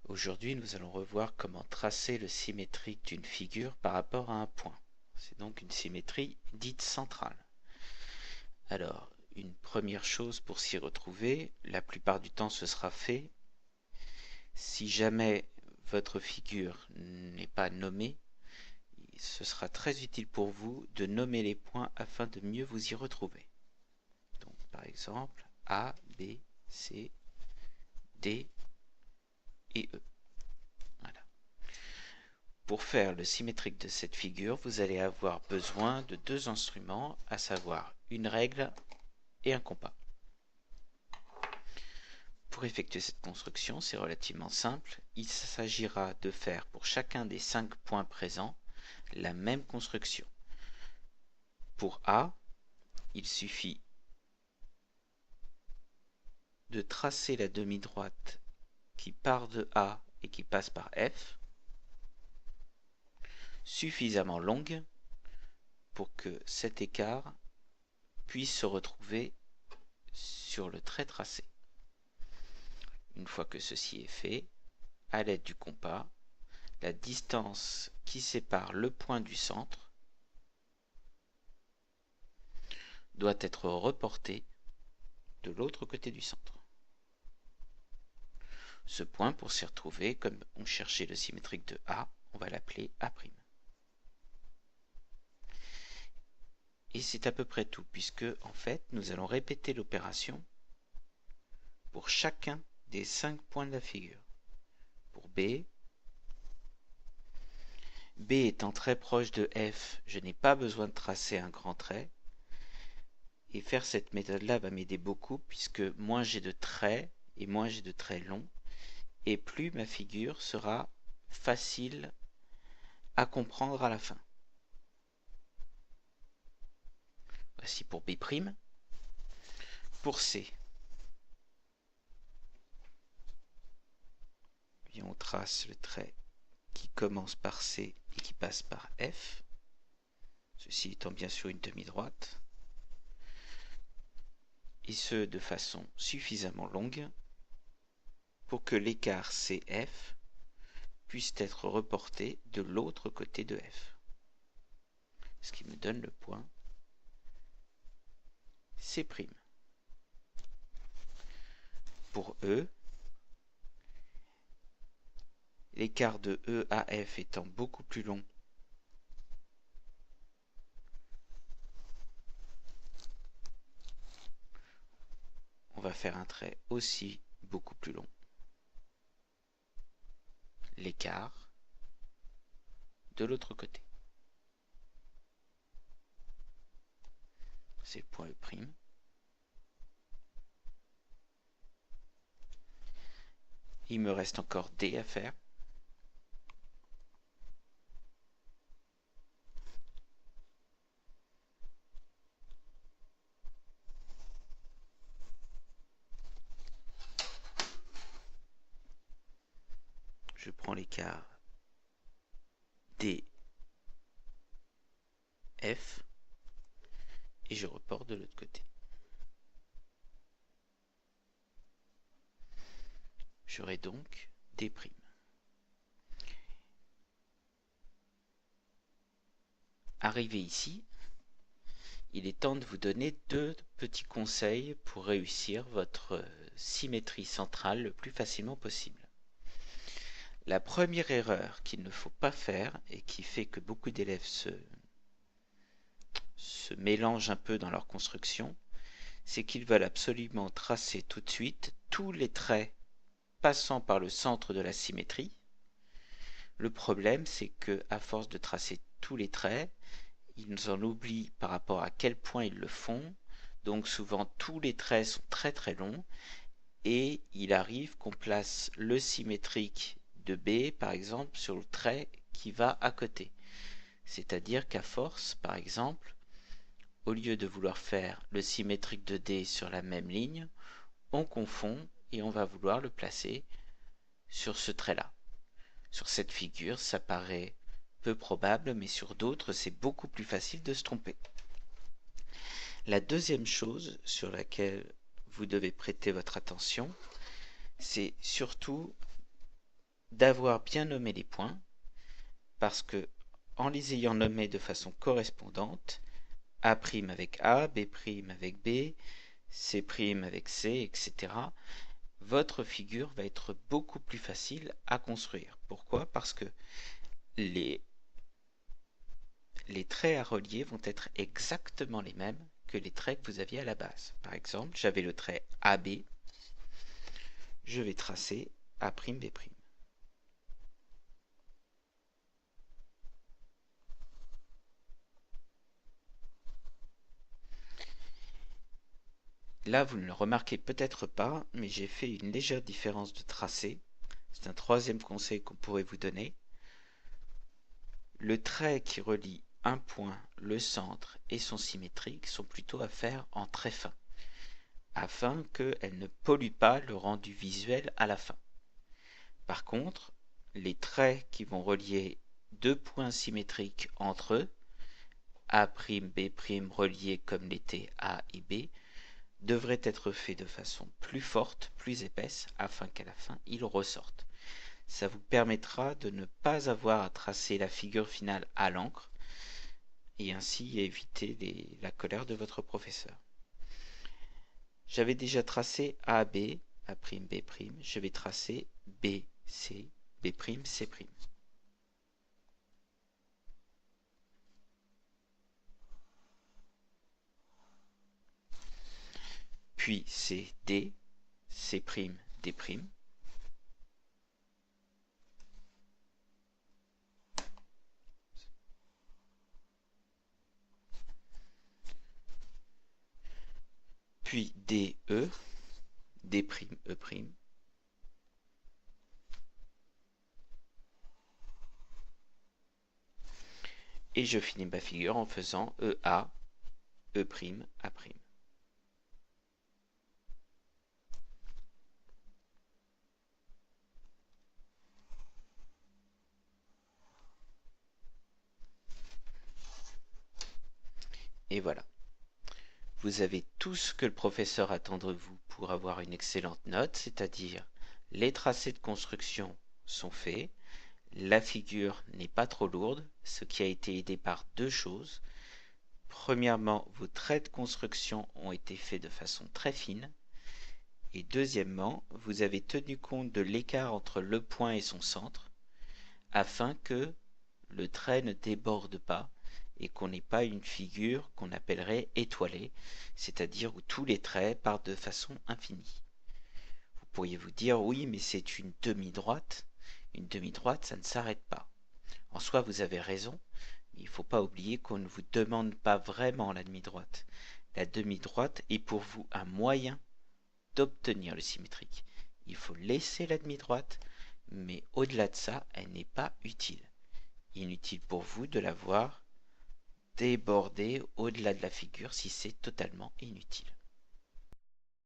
Aujourd'hui, nous allons revoir comment tracer le symétrique d'une figure par rapport à un point. C'est donc une symétrie dite centrale. Alors, une première chose pour s'y retrouver, la plupart du temps ce sera fait. Si jamais votre figure n'est pas nommée, ce sera très utile pour vous de nommer les points afin de mieux vous y retrouver. Donc, par exemple, A, B, C, D et E. Voilà. Pour faire le symétrique de cette figure, vous allez avoir besoin de deux instruments, à savoir une règle et un compas. Pour effectuer cette construction, c'est relativement simple. Il s'agira de faire pour chacun des 5 points présents la même construction. Pour A, il suffit de tracer la demi-droite qui part de A et qui passe par F, suffisamment longue pour que cet écart puisse se retrouver sur le trait tracé. Une fois que ceci est fait, à l'aide du compas, la distance qui sépare le point du centre doit être reportée de l'autre côté du centre. Ce point, pour s'y retrouver, comme on cherchait le symétrique de A, on va l'appeler A'. Et c'est à peu près tout, puisque en fait, nous allons répéter l'opération pour chacun des 5 points de la figure. Pour B étant très proche de F, je n'ai pas besoin de tracer un grand trait. Et faire cette méthode-là va m'aider beaucoup, puisque moins j'ai de traits, et moins j'ai de traits longs, et plus ma figure sera facile à comprendre à la fin. Voici pour B'. Pour C, et on trace le trait qui commence par C et qui passe par F, ceci étant bien sûr une demi-droite, et ce de façon suffisamment longue pour que l'écart CF puisse être reporté de l'autre côté de F, ce qui me donne le point C'. Pour E, l'écart de E à F étant beaucoup plus long, on va faire un trait aussi beaucoup plus long. L'écart de l'autre côté. C'est le point E'. Il me reste encore D à faire. Je prends l'écart DF et je reporte de l'autre côté. J'aurai donc D'. Arrivé ici, il est temps de vous donner deux petits conseils pour réussir votre symétrie centrale le plus facilement possible. La première erreur qu'il ne faut pas faire et qui fait que beaucoup d'élèves se mélangent un peu dans leur construction, c'est qu'ils veulent absolument tracer tout de suite tous les traits passant par le centre de la symétrie. Le problème, c'est que à force de tracer tous les traits, ils en oublient par rapport à quel point ils le font. Donc souvent tous les traits sont très très longs et il arrive qu'on place le symétrique de B par exemple sur le trait qui va à côté. C'est-à-dire qu'à force, par exemple, au lieu de vouloir faire le symétrique de D sur la même ligne, on confond et on va vouloir le placer sur ce trait-là. Sur cette figure, ça paraît peu probable, mais sur d'autres, c'est beaucoup plus facile de se tromper. La deuxième chose sur laquelle vous devez prêter votre attention, c'est surtout d'avoir bien nommé les points, parce que en les ayant nommés de façon correspondante, A' avec A, B' avec B, C' avec C, etc., votre figure va être beaucoup plus facile à construire. Pourquoi? Parce que les traits à relier vont être exactement les mêmes que les traits que vous aviez à la base. Par exemple, j'avais le trait AB, je vais tracer A'B'. Là, vous ne le remarquez peut-être pas, mais j'ai fait une légère différence de tracé. C'est un troisième conseil qu'on pourrait vous donner. Le trait qui relie un point, le centre et son symétrique sont plutôt à faire en très fin, afin qu'elle ne pollue pas le rendu visuel à la fin. Par contre, les traits qui vont relier deux points symétriques entre eux, A'B' reliés comme l'étaient A et B, devraient être faits de façon plus forte, plus épaisse, afin qu'à la fin ils ressortent. Ça vous permettra de ne pas avoir à tracer la figure finale à l'encre et ainsi éviter la colère de votre professeur. J'avais déjà tracé AB, A'B', je vais tracer BC, B', C'. Puis c'est D, C', D'. Puis DE, D', E'. Et je finis ma figure en faisant EA, E', A'. Et voilà. Vous avez tout ce que le professeur attend de vous pour avoir une excellente note, c'est-à-dire les tracés de construction sont faits, la figure n'est pas trop lourde, ce qui a été aidé par deux choses. Premièrement, vos traits de construction ont été faits de façon très fine. Et deuxièmement, vous avez tenu compte de l'écart entre le point et son centre, afin que le trait ne déborde pas et qu'on n'ait pas une figure qu'on appellerait étoilée, c'est-à-dire où tous les traits partent de façon infinie. Vous pourriez vous dire, oui, mais c'est une demi-droite. Une demi-droite, ça ne s'arrête pas. En soi, vous avez raison, mais il ne faut pas oublier qu'on ne vous demande pas vraiment la demi-droite. La demi-droite est pour vous un moyen d'obtenir le symétrique. Il faut laisser la demi-droite, mais au-delà de ça, elle n'est pas utile. Inutile pour vous de la voir déborder au-delà de la figure si c'est totalement inutile.